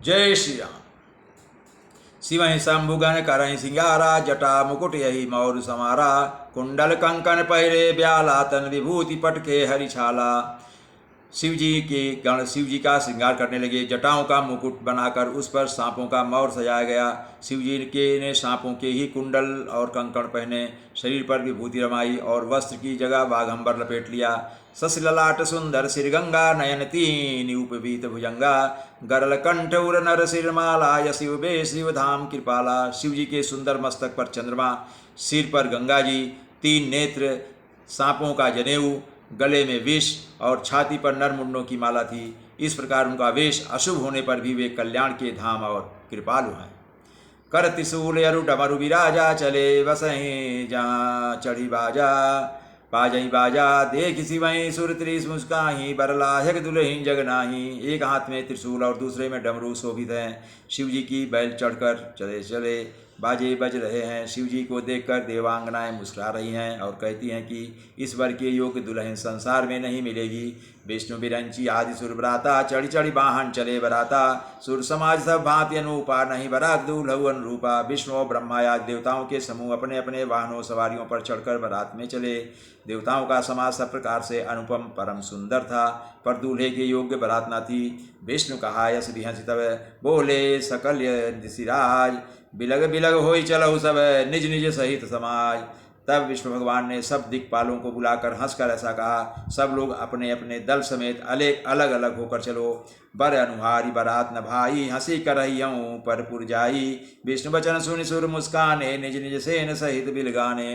जय श्री राम। शिवहि शंभुगन करहि सिंगारा, जटा मुकुट यही मौर समारा, कुंडल कंकन पहिरे ब्याला, तन विभूति पटके हरिछाला। शिव जी का श्रृंगार करने लगे। जटाओं का मुकुट बनाकर उस पर सांपों का मौर सजाया गया। शिव जी ने सांपों के ही कुंडल और कंकण पहने, शरीर पर विभूति रमाई और वस्त्र की जगह बाघंबर लपेट लिया। ससललाट सुंदर सिर गंगा, नयन तीन उपवीत भुजंगा, गरल कंठ उर नर सिरमाला, यशिव बे शिव धाम कृपाला। शिव जी के सुंदर मस्तक पर चंद्रमा, सिर पर गंगा जी, तीन नेत्र, सांपों का जनेऊ, गले में विष और छाती पर नरमुंडों की माला थी। इस प्रकार उनका वेश अशुभ होने पर भी वे कल्याण के धाम और कृपालु हैं। कर त्रिशूल अरु डमरु विराजा, चले बसहि जहाँ चढ़ी बाजा, बाजई बाजा देख शिवहि सुर त्रिश मुस्काही, बरलाहक दुल्हिन जग नाही। एक हाथ में त्रिशूल और दूसरे में डमरू शोभित हैं। शिव जी की बैल चढ़कर चले चले बाजे बज रहे हैं। शिव जी को देखकर देवांगनाएं मुस्कुरा रही हैं और कहती हैं कि इस वर के योग्य दुल्हन संसार में नहीं मिलेगी। विष्णु बिरंची आदि सुर बराता, चढ़ी चढ़ी वाहन चले बराता, सुर समाज सब भांति अनूपा, नहीं बरात दूल्हु अनुरूपा। विष्णु और ब्रह्मा आदि देवताओं के समूह अपने अपने वाहनों सवारियों पर चढ़कर बारात में चले। देवताओं का समाज सब प्रकार से अनुपम परम सुंदर था, पर दूल्हे के योग्य बारात न थी। विष्णु कहा यस बिहंसि तब, बोले सकल ऋषिराज, बिलग बिलग होई चलहु सब, निज निज सहित समाज। तब विष्णु भगवान ने सब दिक्पालों को बुलाकर हंसकर ऐसा कहा, सब लोग अपने अपने दल समेत अलग अलग होकर चलो। बर अनुहारी बरात न भाई, हंसी करहियऊँ पर पुर जाई, विष्णु वचन सुनि सुर मुस्काने, निज निज सेन सहित बिलगाने।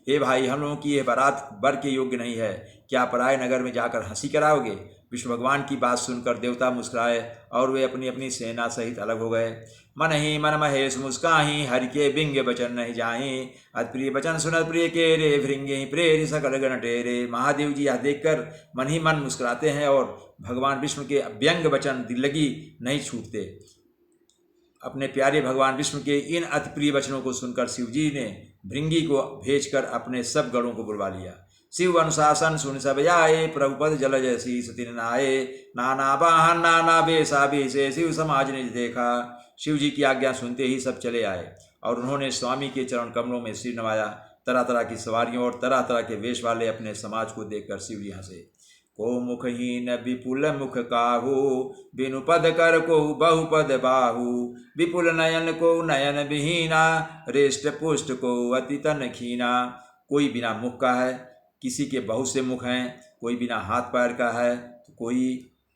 हे भाई, हम लोगों की यह बारात बर के योग्य नहीं है, क्या पराये नगर में जाकर हंसी कराओगे। विष्णु भगवान की बात सुनकर देवता मुस्कुराए और वे अपनी अपनी सेना सहित अलग हो गए। मन ही मन महेश मुस्काही, हरि के बिंग बचन नहीं जाही, अतप्रिय बचन सुनत प्रिय के रे, भृंगे प्रेरि सकल गण टेरे। महादेव जी यह देखकर मन ही मन मुस्कुराते हैं और भगवान विष्णु के व्यंग वचन दिल लगी नहीं छूटते। अपने प्यारे भगवान विष्णु के इन अति प्रिय वचनों को सुनकर शिव जी ने भृंगी को भेजकर अपने सब गणों को बुलवा लिया। शिव अनुशासन सुन सब आए, प्रभुपद जल जैसी सतिन नाये, नाना वाहन नाना बेसा बेसे, शिव समाज ने देखा। शिव जी की आज्ञा सुनते ही सब चले आए और उन्होंने स्वामी के चरण कमलों में सिर नवाया। तरह तरह की सवारियों और तरह तरह के वेश वाले अपने समाज को देखकर शिव जी हंसे। को मुखहीन विपुल मुख काहू, बिनु पद कर को बहुपद बाहू, विपुल नयन को नयन विहीना, रेष्ट पुष्ट को अति तन खीना। कोई बिना मुख का है, किसी के बहुत से मुख हैं, कोई बिना हाथ पैर का है, तो कोई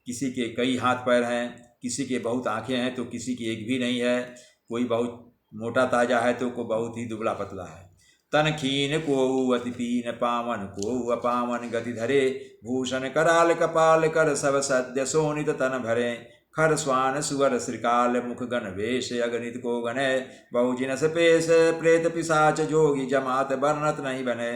किसी के कई हाथ पैर हैं, किसी के बहुत आंखें हैं तो किसी की एक भी नहीं है, कोई बहुत मोटा ताजा है तो कोई बहुत ही दुबला पतला है। तन खीन को अति पीन, पावन को अपावन गति धरे, भूषण कराल कपाल कर सब सद्य सोनित तन भरे। खर स्वान सुवर श्रीकाल, मुख गण वेश अगणित को गणे, बहुजिनस पेश प्रेत पिशाच जोगी, जमात वर्णत नहीं बने।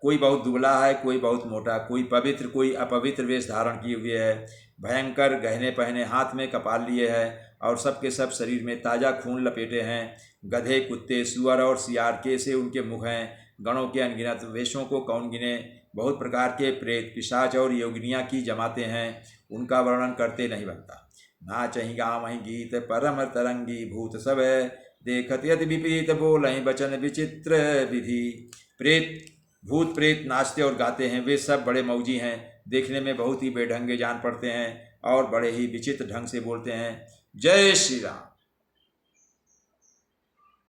कोई बहुत दुबला है, कोई बहुत मोटा, कोई पवित्र कोई अपवित्र वेश धारण किए हुए है, भयंकर गहने पहने, हाथ में कपाल लिए है और सबके सब शरीर में ताज़ा खून लपेटे हैं। गधे कुत्ते सुअर और सियार के से उनके मुख हैं। गणों के अनगिनत वेशों को कौन गिने। बहुत प्रकार के प्रेत पिशाच और योगिनियाँ की जमाते हैं, उनका वर्णन करते नहीं बनता। नाचहि गावहि गीत परम तरंगी, भूत सब देखत यति विपरीत, बोलहि वचन विचित्र विधि। भूत प्रेत नाचते और गाते हैं, वे सब बड़े मौजी हैं, देखने में बहुत ही बेढंगे जान पड़ते हैं और बड़े ही विचित्र ढंग से बोलते हैं। जय श्री राम।